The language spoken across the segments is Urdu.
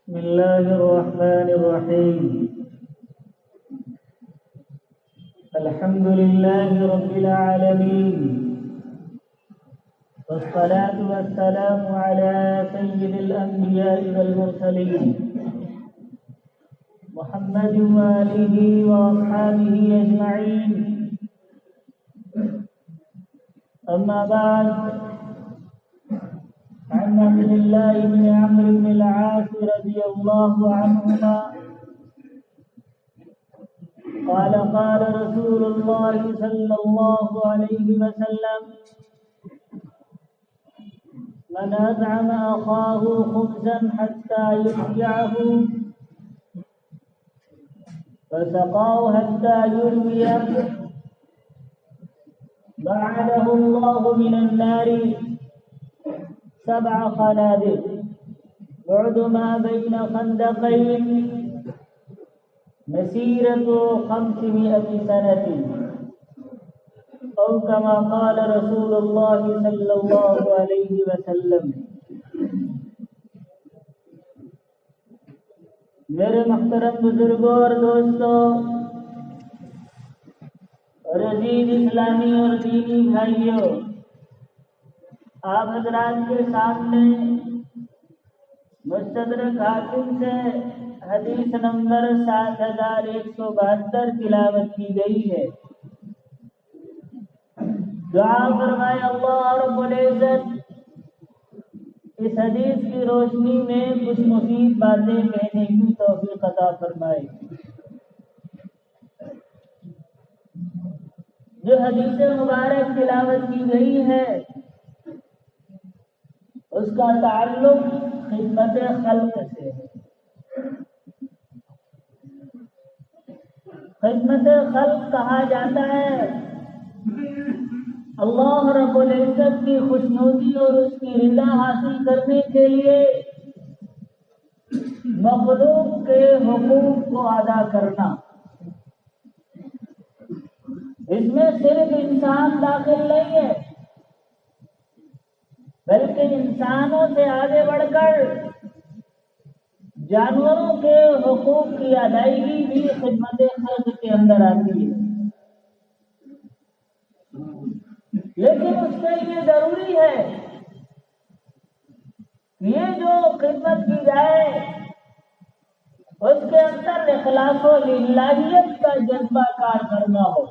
بسم الله الرحمن الرحيم. الحمد لله رب العالمين، والصلاة والسلام على سيد الأنبياء والمرسلين محمد وآله وأصحابه أجمعين. أما بعد، عن عبد الله بن عمرو بن العاص رضي الله عنهما قال قال رسول الله صلى الله عليه وسلم: من أطعم أخاه خبزا حتى يشبعه فسقاه حتى يرويه بعده الله من النار 7 خنادق بعد ما بين خندقين مسيرة 500 سنة أو كما قال رسول الله صلى الله عليه وسلم. میرے محترم بزرگوں اور دوستوں اور عزیز اسلامی اور دینی بھائیوں، آپ حضرات کے سامنے مستدرک حاکم سے حدیث نمبر 7172 تلاوت کی گئی ہے. دعا فرمائے اللہ رب العزت اس حدیث کی روشنی میں کچھ مفید باتیں کہنے کی توفیق عطا فرمائے. جو حدیث مبارک تلاوت کی گئی ہے اس کا تعلق خدمت خلق سے ہے. خدمت خلق کہا جاتا ہے اللہ رب العزت کی خوشنودی اور اس کی رضا حاصل کرنے کے لیے مخلوق کے حقوق کو ادا کرنا. اس میں صرف انسان داخل نہیں ہے، بلکہ انسانوں سے آگے بڑھ کر جانوروں کے حقوق کی ادائیگی بھی خدمت خلق کے اندر آتی ہے. لیکن اس کے لیے ضروری ہے یہ جو خدمت کی جائے اس کے اندر اخلاص و للہیت کا جذبہ کار کرنا ہو.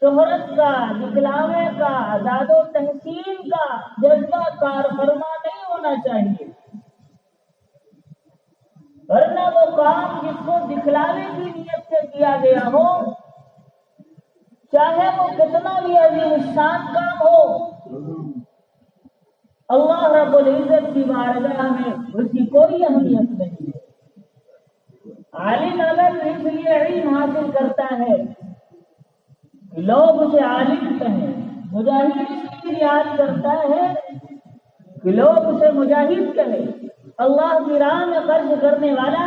شہرت کا، دکھلاوے کا، آزاد و تحسین کا جذبہ کار فرما نہیں ہونا چاہیے، ورنہ وہ کام جس کو دکھلاوے کی نیت سے کیا گیا ہو، چاہے وہ کتنا بھی عظیم الشان کام ہو، اللہ رب العزت کی بارگاہ میں اس کی کوئی اہمیت نہیں ہے. عالم اگر اس لیے علم حاصل کرتا ہے لوگ اسے عالم کہیں، مجاہد اس لیے یاد کرتا ہے کہ لوگ اسے مجاہد کہیں، اللہ کی راہ میں خرچ کرنے والا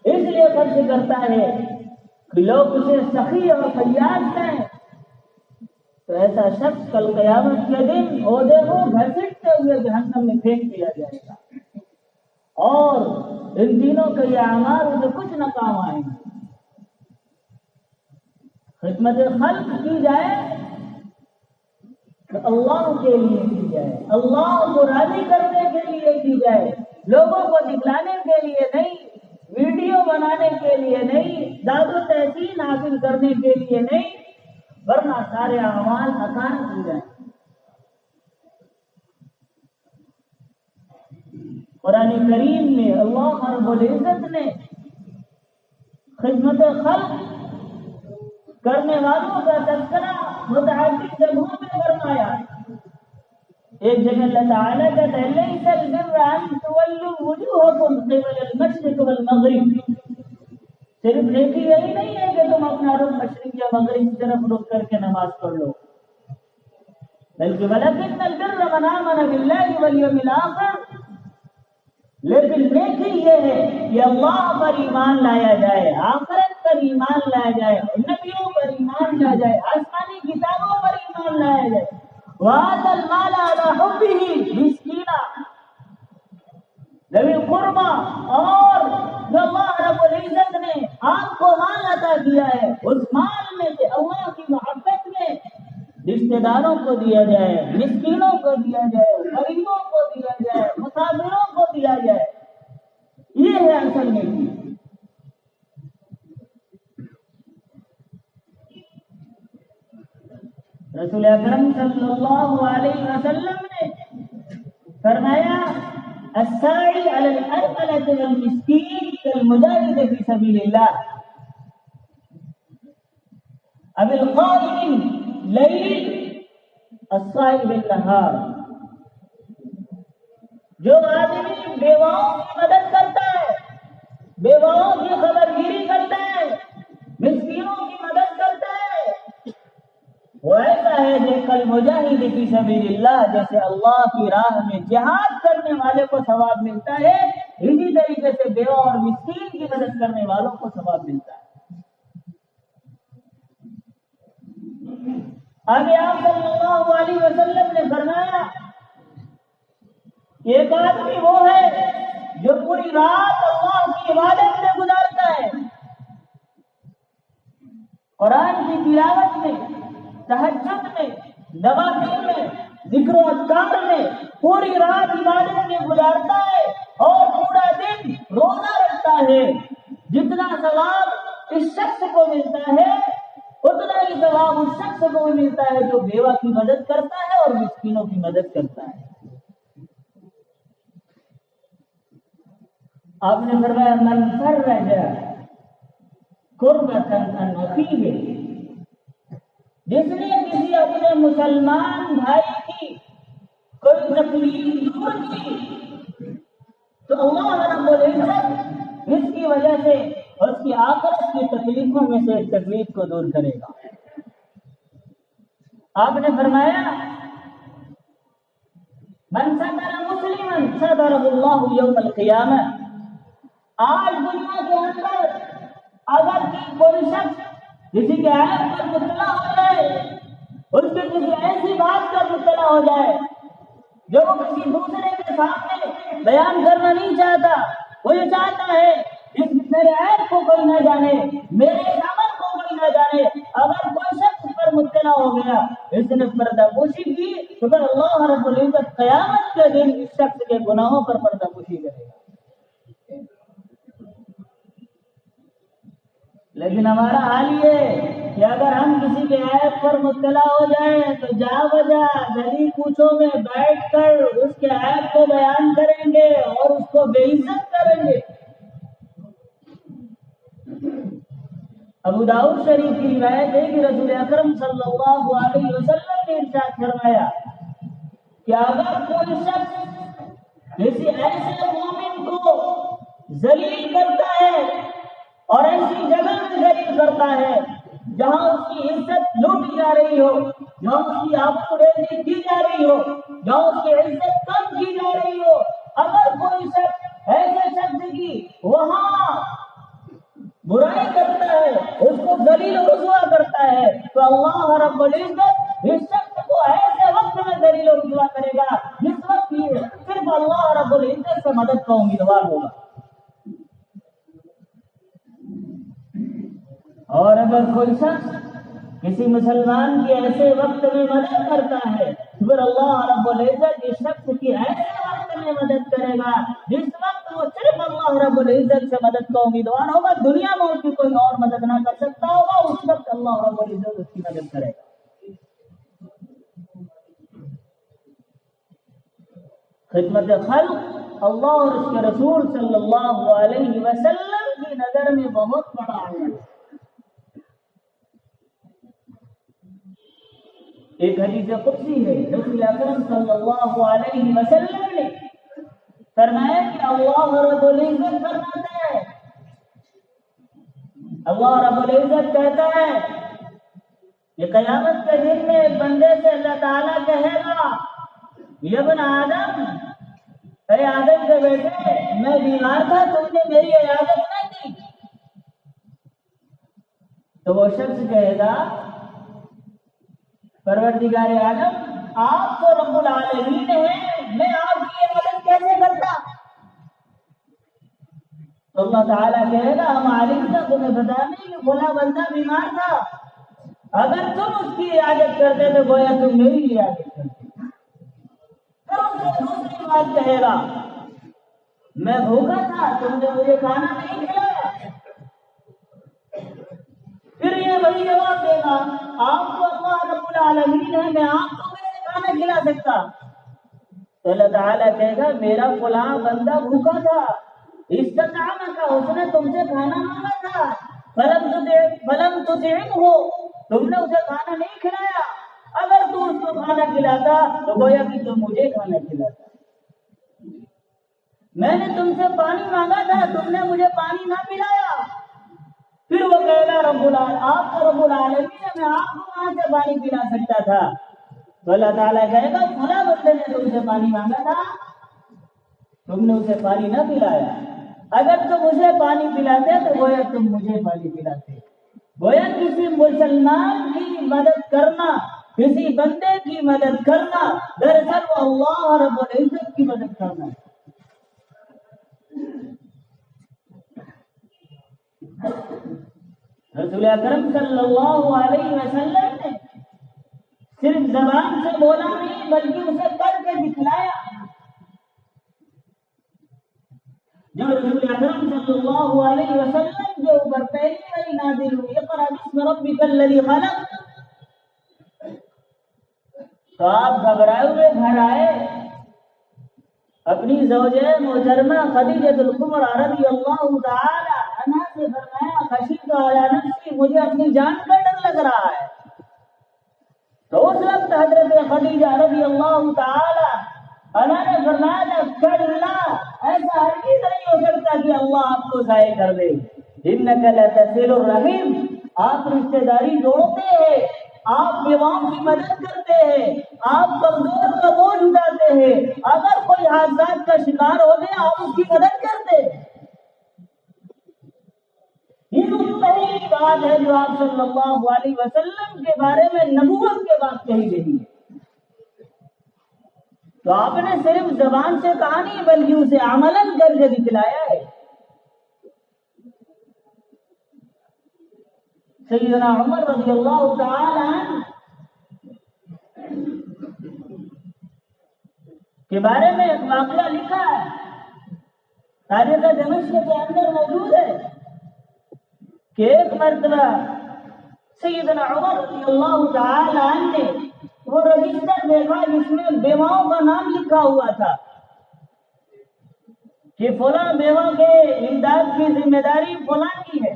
اس لیے خرچ کرتا ہے کہ لوگ اسے سخی اور فیاض کہیں. تو ایسا شخص کل قیامت کے دن عہدے کو گھسیٹتے ہوئے جہنم میں پھینک دیا جائے گا، اور ان دنوں کے یہ اعمال اسے کچھ نہ کام آئیں گے. خدمت خلق کی جائے تو اللہ کے لیے کی جائے، اللہ کو راضی کرنے کے لیے کی جائے، لوگوں کو دکھلانے کے لیے نہیں، ویڈیو بنانے کے لیے نہیں، داد و تحسین حاصل کرنے کے لیے نہیں، ورنہ سارے اعمال اچانک ہو جائیں. قرآن کریم میں اللہ رب العزت نے خدمت خلق کرنے والوں کا تذکرہ متعدد جگہوں میں فرمایا. ایک جگہ اللہ تعالیٰ کہتا ہے لَيْسَ الْبِرَّ أَن تُوَلُّوا وُجُوهَكُمْ قِبَلَ الْمَشْرِقِ وَالْمَغْرِبِ. صرف نیکی یہی نہیں ہے کہ تم اپنا رخ مشرق یا مغرب کی طرف رخ کر کے نماز پڑھ لو، بلکہ وَلَكِنَّ الْبِرَّ مَنْ آمَنَ بِاللَّهِ وَالْيَوْمِ الْآخِرِ. لیکن نیکی یہ ہے کہ اللہ پر ایمان لایا جائے، آخرت پر ایمان لایا جائے، نبیوں پر ایمان لایا جائے، آسمانی کتابوں پر ایمان لایا جائے. وَآتَى الْمَالَ عَلَى حُبِّهِ مِسْكِينًا. ذوی القربا، اور جو اللہ رب العزت نے آپ کو مال عطا کیا ہے اس مال میں سے اللہ کی محبت میں رشتے داروں کو دیا جائے، مسکینوں کو دیا جائے، غریبوں کو دیا جائے، مسافروں کو دیا جائے، یہ ہے اصل نیکی۔ رسول اکرم صلی اللہ علیہ وسلم نے فرمایا الساعی علی الارملة والمسکین کالمجاہد فی سبیل اللہ اب القائم لیل الصائم بالنہار۔ جو آدمی بیواؤں کی مدد کرتا ہے، بیواؤں کی خبرگیری کرتا ہے، مسکینوں کی مدد کرتا ہے، وہ ایسا ہے جو کل مجاہد فی سبیل اللہ، جیسے اللہ کی راہ میں جہاد کرنے والے کو ثواب ملتا ہے، اسی طریقے سے بیوہ اور مسکین کی مدد کرنے والوں کو ثواب ملتا ہے۔ آگے آپ صلی اللہ علیہ وسلم نے فرمایا ایک آدمی وہ ہے جو پوری رات اللہ کی عبادت میں گزارتا ہے، قرآن کی تلاوت میں، تہجد میں، نوافل میں، ذکر و اذکار میں پوری رات عبادت میں گزارتا ہے اور پورا دن روزہ رکھتا ہے۔ جتنا ثواب اس شخص کو ملتا ہے اتنا ہی ثواب اس شخص کو بھی ملتا ہے جو بیوہ کی مدد کرتا ہے اور مسکینوں کی مدد کرتا ہے۔ آپ نے فرمایا من فرج کربۃ عن اخیہ، جس نے کسی اپنے مسلمان بھائی کی کوئی تکلیف دور کی تو اللہ رب العزت اس کی وجہ سے اس کی آخرت کی تکلیفوں میں سے ایک تکلیف کو دور کرے گا۔ آپ نے فرمایا من ستر مسلما سترہ اللہ یوم القیامہ۔ آج دنیا کے اندر اگر کوئی شخص کسی کے عیب پر مطلع ہو جائے، اس کے کسی ایسی بات پر مطلع ہو جائے جو وہ کسی دوسرے کے سامنے بیان کرنا نہیں چاہتا، وہ یہ چاہتا ہے اس میرے عیب کو کوئی نہ جانے، میرے عمل کو کوئی نہ جانے، اگر کوئی شخص پر مطلع ہو گیا، اس نے پردہ پوشی کی تو پھر اللہ رب العزت قیامت کے دن اس شخص کے گناہوں پر پردہ پوشی کرے گا۔ لیکن ہمارا حال یہ ہے کہ اگر ہم کسی کے عیب پر مطلع ہو جائیں تو جا بجا گلی کوچوں میں بیٹھ کر اس کے عیب کو بیان کریں گے اور اس کو بے عزت کریں گے۔ ابو داؤد شریف کی روایت ہے کہ رسول اکرم صلی اللہ علیہ وسلم نے ارشاد فرمایا کہ اگر کوئی شخص کسی ایسے مومن کو ذلیل کرتا ہے اور ایسی جگہ میں ذلیل کرتا ہے جہاں اس کی عزت لوٹی جا رہی ہو، جہاں اس کی آبروریزی کی جا رہی ہو، جہاں اس کی عزت کم کی جا رہی ہو، اگر کوئی شخص ایسے شخص کی وہاں برائی کرتا ہے، اس کو ذلیل و رسوا کرتا ہے، تو اللہ رب العزت اس شخص کو ایسے وقت میں ذلیل و رسوا کرے گا جس وقت یہ صرف اللہ رب العزت سے مدد کا امیدوار ہوگا۔ اور اگر کوئی شخص کسی مسلمان کی ایسے وقت میں مدد کرتا ہے تو پھر اللہ رب العزت اس شخص کی ایسے وقت میں مدد کرے گا جس وقت وہ صرف اللہ رب العزت سے مدد کا امیدوار ہوگا، دنیا میں اس کی کوئی اور مدد نہ کر سکتا ہوگا، اس وقت اللہ رب العزت اس کی مدد کرے گا۔ خدمت خلق اللہ اور اس کے رسول صلی اللہ علیہ وسلم کی نظر میں بہت بڑا ہے۔ ایک حدیث قدسی ہے، رسول اکرم صلی اللہ علیہ وسلم نے فرمایا کہ اللہ رب العزت فرماتا ہے، اللہ رب العزت کہتا ہے کہ قیامت کے دن میں ایک بندے سے اللہ تعالیٰ کہے گا یا ابن آدم، اے آدم کے بیٹے، میں بیمار تھا، تم نے میری عیادت نہ کی۔ تو وہ شخص کہے گا پروردگار عالم، آپ تو رب العالمین ہیں، میں آپ کی عبادت کیسے کرتا؟ اللہ تعالیٰ کہے گا ہم عالم تھا تمہیں بتانے کہ فلاں بندہ بیمار تھا، اگر تم اس کی عیادت کرتے تو گویا تم میری عیادت کرتے۔ پھر ان سے دوسری بات کہے گا میں بھوکا تھا تم نے مجھے کھانا نہیں کھلایا، پھر یہ وہی جواب دے گا آپ کو اللہ رب العالمین ہے، میں آپ کو میرے کھانا کھلا سکتا۔ تو اللہ تعالیٰ کہے گا میرا فلاں بندہ بھوکا تھا، استطعمک اس نے تم سے کھانا مانگا تھا، فلم تطعمہ تم نے اسے کھانا نہیں کھلایا، اگر تو اس کو کھانا کھلاتا تو گویا کہ تم مجھے کھانا کھلاتا۔ میں نے تم سے پانی مانگا تھا تم نے مجھے پانی نہ پلایا، پھر وہ کہے گا آپ تو رب العالمین ہے، میں آپ کو کہاں سے پانی پلا سکتا تھا؟ تو اللہ تعالیٰ کہے گا فلاں بندے نے تم سے پانی مانگا تھا تم نے اسے پانی نہ پلایا، اگر تم مجھے پانی پلاتے تو گویا تم مجھے پانی پلاتے۔ گویا کسی مسلمان کی مدد کرنا، کسی بندے کی مدد کرنا، دراصل وہ اللہ رب العزت کی مدد کرنا ہے۔ رسول اکرم صلی اللہ علیہ وسلم نے صرف زبان سے بولا نہیں بلکہ اسے کر کے دکھلایا۔ جو رسول اکرم صلی اللہ علیہ وسلم کے اوپر پہلی وحی نازل ہوئی اقرأ باسم ربک الذی خلق، تو آپ گھبرائے ہوئے گھر آئے، اپنی زوجہ محترمہ خدیجہ الکبریٰ رضی اللہ تعالی عنہا سے فرمایا خشیت علی نفسی، مجھے اپنی جان کا ڈر لگ رہا ہے۔ تو اس وقت حضرت خدیجہ رضی اللہ تعالی عنہا نے فرمایا کلا، ایسا ہرگز نہیں ہو سکتا کہ اللہ آپ کو ضائع کر دے، انک لتصل الرحیم، آپ رشتہ داری جوڑتے ہیں، آپ بیواؤں کی مدد کرتے ہیں، آپ کمزور کا بوجھ اٹھاتے ہیں، اگر کوئی حادثات کا شکار ہو گیا آپ اس کی مدد کرتے ہیں۔ یہ پہلی بات ہے جو آپ صلی اللہ علیہ وسلم کے بارے میں نبوت کے بعد کہی گئی ہے۔ تو آپ نے صرف زبان سے کہا نہیں بلکہ اسے عملاً کر کے دکھلایا ہے۔ سیدنا عمر رضی اللہ تعالی عنہ کے بارے میں ایک واقعہ لکھا ہے، تاریخ دمشق کے اندر موجود ہے کہ ایک مرتبہ سیدنا عمر رضی اللہ تعالی عنہ نے وہ رجسٹر دیکھا جس میں بیواؤں کا نام لکھا ہوا تھا کہ فلاں بیوہ کے امداد کی ذمہ داری فلاں کی ہے۔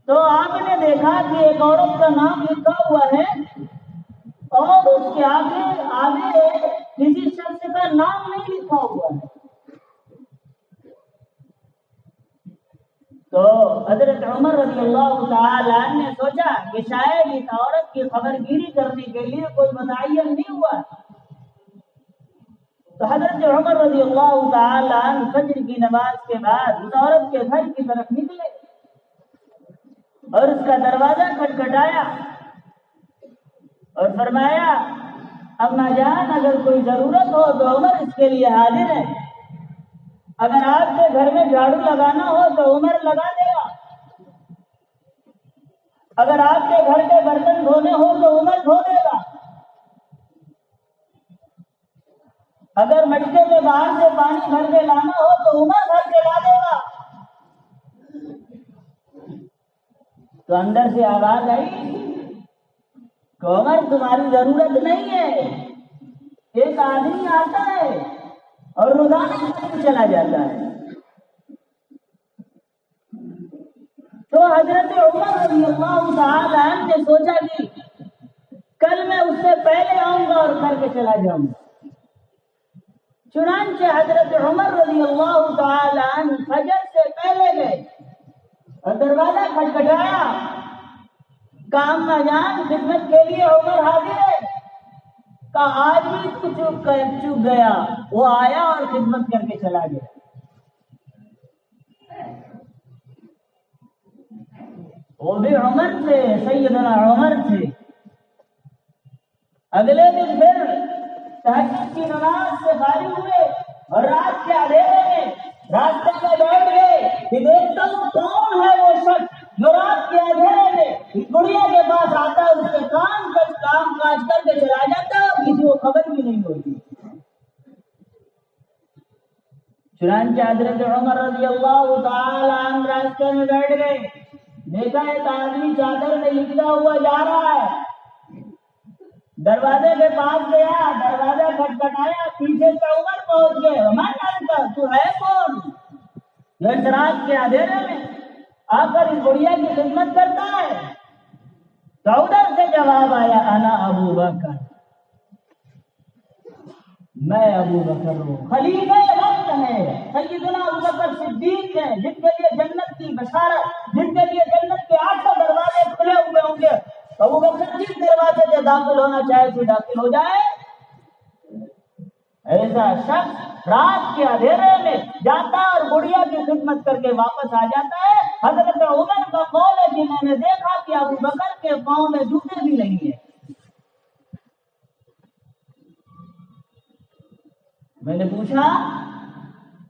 تو آپ نے دیکھا کہ ایک عورت کا نام لکھا ہوا ہے اور اس کے آگے کسی شخص کا نام نہیں لکھا ہوا ہے۔ تو حضرت عمر رضی اللہ تعالی عنہ نے سوچا کہ شاید اس عورت کی خبر گیری کرنے کے لیے کوئی متعین نہیں ہوا۔ تو حضرت عمر رضی اللہ تعالی عنہ فجر کی نماز کے بعد اس عورت کے گھر کی طرف نکلے اور اس کا دروازہ کھٹکھٹایا اور فرمایا اما جان اگر کوئی ضرورت ہو تو عمر اس کے لیے حاضر ہے، اگر آپ کے گھر میں جھاڑو لگانا ہو تو عمر لگا دے گا، اگر آپ کے گھر کے برتن دھونے ہو تو عمر دھو دے گا، اگر مٹکے میں باہر سے پانی بھر کے لانا ہو تو عمر بھر کے لا دے گا۔ تو اندر سے آواز آئی کہ عمر تمہاری ضرورت نہیں ہے، ایک آدمی آتا ہے اور روزانہ چلا جاتا ہے۔ تو حضرت عمر رضی اللہ تعالی عنہ نے سوچا کہ کل میں اس سے پہلے آؤں گا اور کر کے چلا جاؤں گا۔ چنانچہ حضرت عمر رضی اللہ تعالی عنہ فجر سے پہلے گئے اور دروازہ کھٹکھٹایا، کام نہ جان خدمت کے لیے عمر حاضر ہے، کہا آج بھی تو چوک گیا، وہ آیا اور خدمت کر کے چلا گیا۔ وہ بھی عمر تھے، سیدنا عمر تھے۔ اگلے دن پھر تہجد کی نماز سے فارغ ہوئے اور رات کے اندھیرے میں راستہ کا چنانچہ حضرت عمر رضی اللہ تعالی عنہ راستے میں بیٹھ گئے، دیکھا ایک آدمی چادر میں لپٹا ہوا جا رہا ہے، دروازے کے پاس گیا، دروازہ کھٹکھٹایا، پیچھے سے عمر پہنچ گئے، میں جانتا تو ہے کون جو اس رات کے اندھیرے میں آ کر اس بڑھیا کی خدمت کرتا ہے؟ تو ادھر سے جواب آیا، انا ابو بکر، میں ابو بکر ہوں، خلیفہ وقت ہے، سیدنا ابو بکر صدیق ہے، جن کے لیے جنت کی بشارت، جن کے لیے جنت کے 8 دروازے کھلے ہوئے ہوں گے، ابو بکر جس دروازے سے داخل ہونا چاہے تو داخل ہو جائے۔ ایسا شخص رات کے اندھیرے میں جاتا اور گڑیا کی خدمت کر کے واپس آ جاتا ہے۔ حضرت عمر کا قول ہے کہ میں نے دیکھا کہ ابو بکر کے پاؤں میں جوتے بھی نہیں ہیں۔ میں نے پوچھا،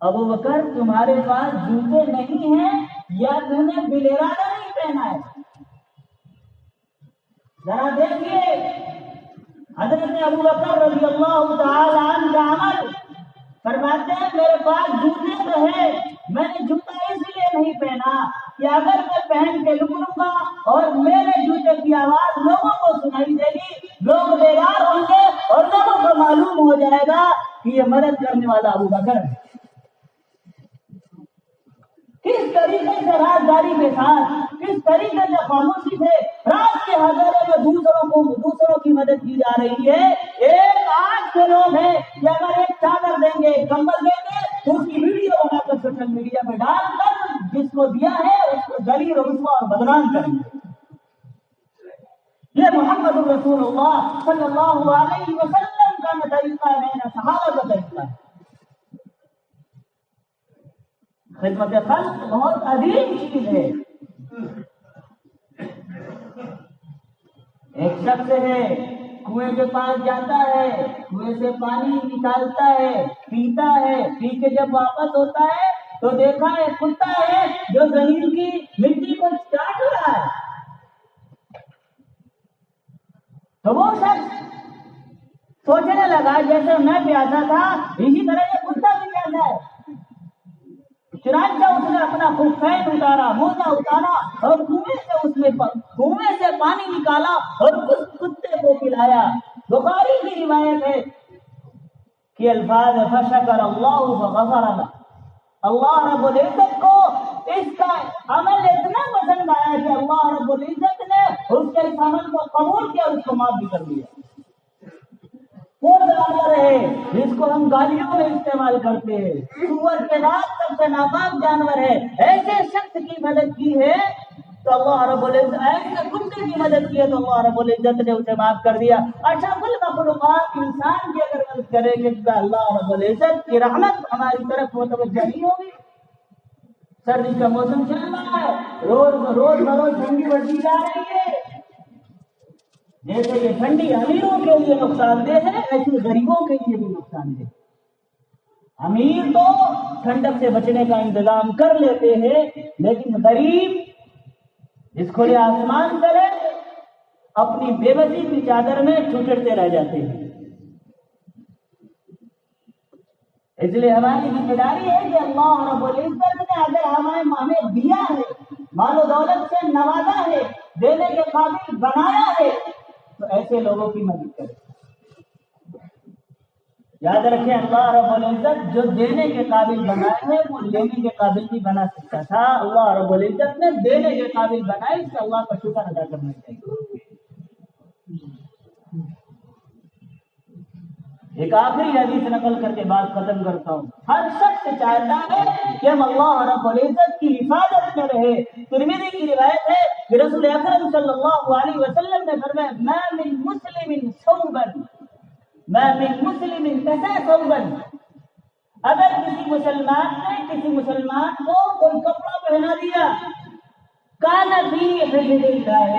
ابو بکر تمہارے پاس جوتے نہیں ہیں یا تم نے بلیرادہ نہیں پہنا ہے؟ ذرا دیکھیے حضرت ابو بکر رضی اللہ تعالی عنہ کا عمل، فرماتے ہیں میرے پاس جوتے تو ہیں، میں نے جوتا اس لیے نہیں پہنا کہ اگر میں پہن کے نکلوں گا اور میرے جوتے کی آواز لوگوں کو سنائی دے گی، لوگ بیدار ہوں گے اور لوگوں کو معلوم ہو جائے گا کہ یہ مدد کرنے والا ابو بکر ہے۔ کس طریقے سے رازداری کے ساتھ، کس طریقے سے خاموشی سے رات کے اندھیرے میں دوسروں کی مدد کی جا رہی ہے۔ ایک آج کے لوگ ہیں کہ اگر ایک چادر دیں گے، ایک کمبل دیں گے تو اس کی ویڈیو بنا کر سوشل میڈیا پہ ڈال کر جس کو دیا ہے اس کو ذلیل اور رسوا اور بدنام کریں گے۔ یہ محمد رسول اللہ صلی اللہ علیہ وسلم کا طریقہ ہے، میرا صحابہ کا طریقہ ہے۔ خدمت خلق بہت عظیم چیز ہے۔ ایک شخص ہے، کنویں کے پاس جاتا ہے، کنویں سے پانی نکالتا ہے، پیتا ہے، پی کے جب واپس ہوتا ہے تو دیکھا ہے کتا ہے جو زمین کی مٹی کو چاٹ رہا ہے۔ تو وہ شخص سوچنے لگا جیسے میں پیاسا تھا اسی طرح یہ کتا بھی پیاسا ہے۔ چنانچہ اس نے اپنا خفین اتارا، موزہ اتارا اور کنویں سے پانی نکالا اور اس کتے کو پلایا۔ بخاری کی روایت ہے کہ الفاظ فشکر اللہ فغفر له، اللہ رب العزت کو اس کا عمل اتنا پسند آیا کہ اللہ رب العزت نے اس کے اس عمل کو قبول کیا، اس کو معاف بھی کر دیا۔ وہ جانور ہے جس کو ہم گالیوں میں استعمال کرتے ہیں، سور کے بعد سب سے ناپاک جانور ہے، ایسے شخص کی مدد کی ہے تو اللہ رب العزت، ایسے کتے کی مدد کی ہے تو اللہ رب العزت نے اسے معاف کر دیا۔ اشرف المخلوقات انسان کی اگر مدد کرے گی تو اللہ رب العزت کی رحمت ہماری طرف متوجہ نہیں ہوگی۔ سردی کا موسم چل رہا ہے، روز بروز ٹھنڈی بڑھتی جا رہی ہے، جیسے یہ ٹھنڈی امیروں کے لیے نقصان دہ ہے ایسے غریبوں کے لیے بھی نقصان دہ۔ امیر تو ٹھنڈک سے بچنے کا انتظام کر لیتے ہیں، لیکن غریب جس کھلے آسمان کرے اپنی بے بسی کی چادر میں ٹھٹرتے رہ جاتے ہیں۔ اس لیے ہماری ذمہ داری ہے کہ اللہ رب العزت نے اگر ہمیں دیا ہے، مال و دولت سے نوازا ہے، دینے کے قابل بنایا ہے تو ایسے لوگوں کی مدد کرے۔ یاد رکھیں اللہ رب العزت جو دینے کے قابل بنایا ہے وہ لینے کے قابل بھی بنا سکتا تھا۔ اللہ رب العزت نے دینے کے قابل بنائے، اس سے اللہ کا شکر ادا کرنا چاہیے۔ ایک آخری حدیث نقل کر کے بات ختم کرتا ہوں۔ ہر شخص چاہتا ہے کہ ہم اللہ رب العزت کی حفاظت میں رہے۔ ترمذی کی روایت ہے کہ رسول اکرم صلی اللہ علیہ وسلم نے فرمایا ما من مسلم ثوبا، ما من مسلم کسا ثوبا، اگر کسی مسلمان نے کسی مسلمان کو کوئی کپڑا پہنا دیا، کان فی حفظ اللہ،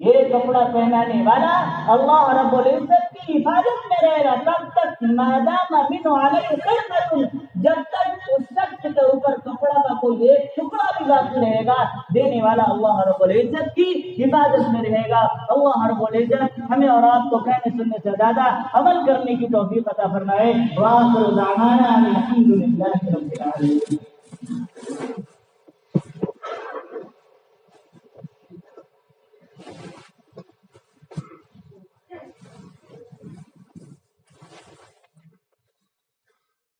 یہ کپڑا پہنانے والا اللہ رب العزت کی حفاظت میں رہے گا تب تک مادام من علیہ خرقۃ، جب تک اس شخص کے اوپر کپڑا کا کوئی ایک ٹکڑا بھی باقی رہے گا، دینے والا اللہ رب العزت کی حفاظت میں رہے گا۔ اللہ رب العزت ہمیں اور آپ کو کہنے سننے سے زیادہ عمل کرنے کی توفیق عطا فرمائے۔ وآخر دعوانا الحمد للہ رب العالمین۔